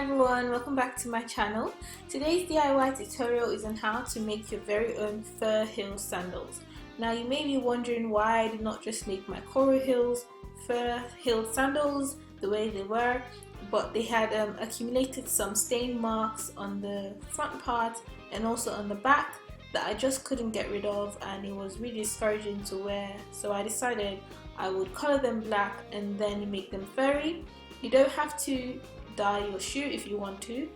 everyone, welcome back to my channel. Today's DIY tutorial is on how to make your very own fur heel sandals. Now you may be wondering why I did not just make my coral heels fur heel sandals the way they were, but they had accumulated some stain marks on the front part and also on the back that I just couldn't get rid of, and it was really discouraging to wear, so I decided I would color them black and then make them furry. You don't have to dye your shoe if you want to,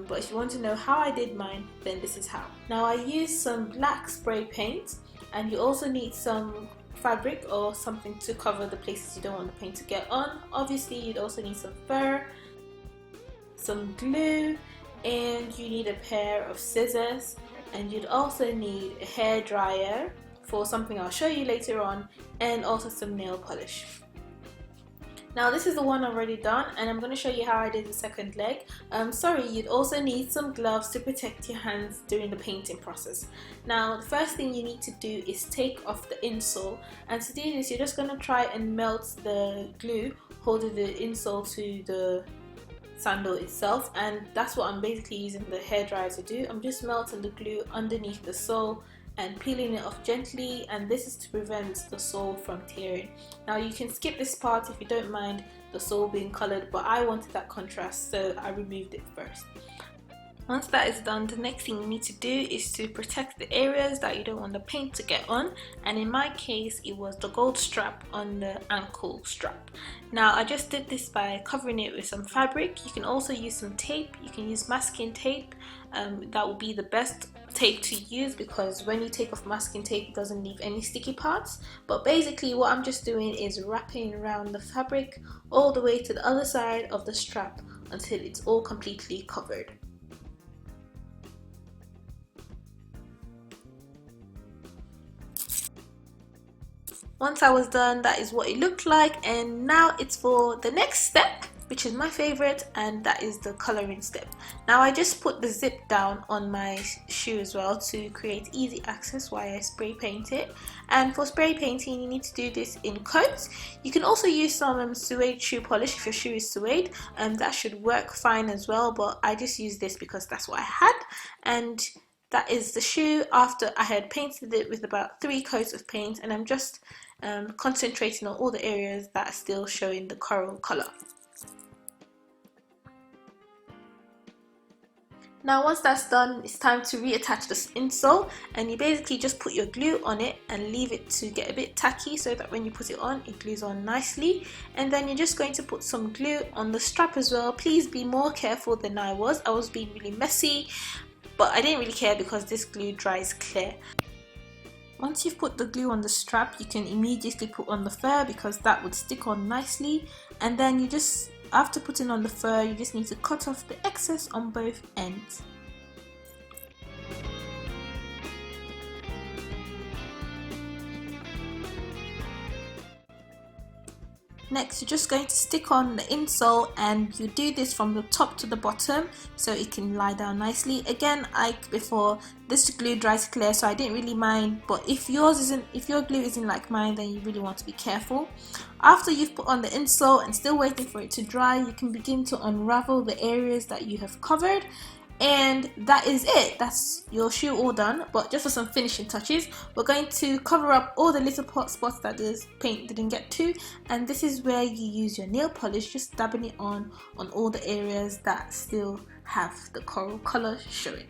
but if you want to know how I did mine, then this is how. Now I used some black spray paint, and you also need some fabric or something to cover the places you don't want the paint to get on. Obviously you'd also need some fur, some glue, and you need a pair of scissors, and you'd also need a hair dryer for something I'll show you later on, and also some nail polish. Now this is the one already done, and I'm going to show you how I did the second leg. You'd also need some gloves to protect your hands during the painting process. Now the first thing you need to do is take off the insole, and to do this you're just going to try and melt the glue holding the insole to the sandal itself, and that's what I'm basically using the hairdryer to do. I'm just melting the glue underneath the sole and peeling it off gently, and this is to prevent the sole from tearing. Now you can skip this part if you don't mind the sole being coloured, but I wanted that contrast, so I removed it first. Once that is done, the next thing you need to do is to protect the areas that you don't want the paint to get on, and in my case it was the gold strap on the ankle strap. Now I just did this by covering it with some fabric. You can also use some tape. You can use masking tape. That will be the best tape to use, because when you take off masking tape it doesn't leave any sticky parts. But basically what I'm just doing is wrapping around the fabric all the way to the other side of the strap until it's all completely covered. Once I was done, that is what it looked like, and now it's for the next step, which is my favorite, and that is the coloring step. Now I just put the zip down on my shoe as well to create easy access while I spray paint it. And for spray painting you need to do this in coats. You can also use some suede shoe polish if your shoe is suede, and that should work fine as well, but I just used this because that's what I had. And that is the shoe after I had painted it with about 3 coats of paint, and I'm just concentrating on all the areas that are still showing the coral colour. Now once that's done, it's time to reattach this insole, and you basically just put your glue on it and leave it to get a bit tacky so that when you put it on, it glues on nicely. And then you're just going to put some glue on the strap as well. Please be more careful than I was. I was being really messy, but I didn't really care because this glue dries clear. Once you've put the glue on the strap, you can immediately put on the fur because that would stick on nicely, and then you just, after putting on the fur, you just need to cut off the excess on both ends. Next, you're just going to stick on the insole, and you do this from the top to the bottom so it can lie down nicely. Again, like before, this glue dries clear, so I didn't really mind, but if your glue isn't like mine, then you really want to be careful. After you've put on the insole and still waiting for it to dry, you can begin to unravel the areas that you have covered. And that is it. That's your shoe all done. But just for some finishing touches, we're going to cover up all the little spots that this paint didn't get to, and this is where you use your nail polish, just dabbing it on all the areas that still have the coral colour showing.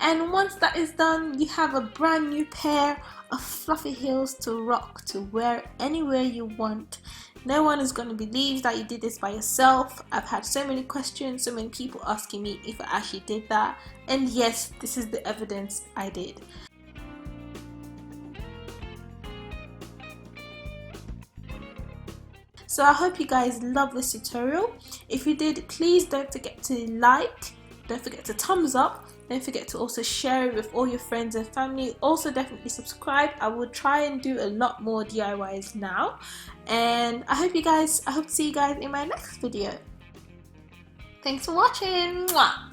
And once that is done, you have a brand new pair of fluffy heels to rock, to wear anywhere you want. No one is going to believe that you did this by yourself. I've had so many questions, so many people asking me if I actually did that, and yes, this is the evidence I did. So I hope you guys love this tutorial. If you did, please don't forget to like, don't forget to thumbs up, don't forget to also share it with all your friends and family. Also definitely subscribe. I will try and do a lot more DIYs now, and I hope to see you guys in my next video. Thanks for watching. Mwah!